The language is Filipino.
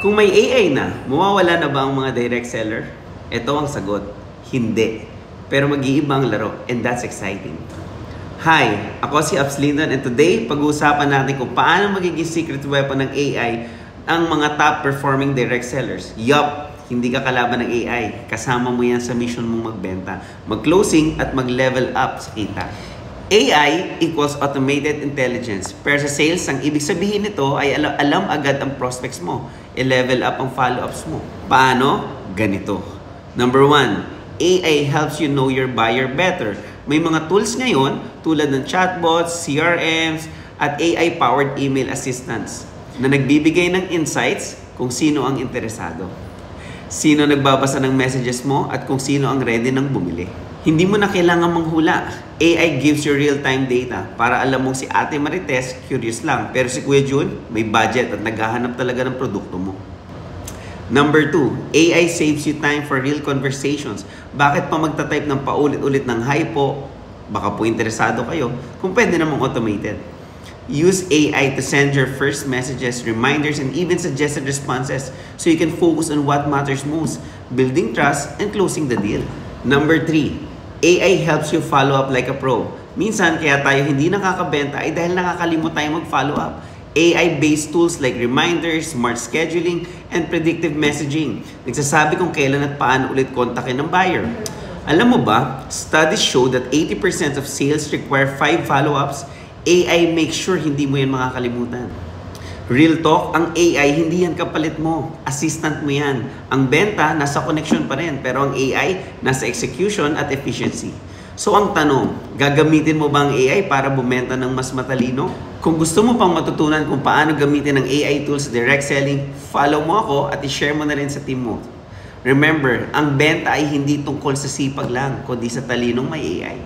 Kung may AI na, mawawala na ba ang mga direct seller? Ito ang sagot, hindi. Pero mag-iiba ang laro, and that's exciting. Hi, ako si Abs Lindon, and today pag-uusapan natin kung paano magiging secret weapon ng AI ang mga top performing direct sellers. Yup, hindi ka kalaban ng AI. Kasama mo yan sa mission mong magbenta, mag-closing at mag-level up sa kita. AI equals automated intelligence. Pero sa sales, ang ibig sabihin nito ay alam agad ang prospects mo. I-level up ang follow-ups mo. Paano? Ganito. Number 1, AI helps you know your buyer better. May mga tools ngayon tulad ng chatbots, CRMs, at AI-powered email assistants na nagbibigay ng insights kung sino ang interesado. Sino nagbabasa ng messages mo at kung sino ang ready ng bumili. Hindi mo na kailangan manghula. AI gives you real-time data para alam mong si Ate Marites curious lang, pero si Kuya Jun may budget at naghahanap talaga ng produkto mo. Number 2, AI saves you time for real conversations. Bakit pa magta-type ng paulit-ulit ng hi po? Baka po interesado kayo kung pwede namang automated. Use AI to send your first messages, reminders, and even suggested responses so you can focus on what matters most, building trust and closing the deal. Number 3, AI helps you follow up like a pro. Minsan kaya tayo hindi nakakabenta ay dahil nakakalimot tayo mag-follow up. AI-based tools like reminders, smart scheduling, and predictive messaging. Nagsasabi kung kailan at paano ulit kontakin ng buyer. Alam mo ba, studies show that 80% of sales require 5 follow-ups. AI makes sure hindi mo yan makakalimutan. Real talk, ang AI hindi yan kapalit mo. Assistant mo yan. Ang benta, nasa connection pa rin. Pero ang AI, nasa execution at efficiency. So ang tanong, gagamitin mo ba ang AI para bumenta ng mas matalino? Kung gusto mo pang matutunan kung paano gamitin ang AI tools sa direct selling, follow mo ako at i-share mo na rin sa team mo. Remember, ang benta ay hindi tungkol sa sipag lang, kundi sa talinong may AI.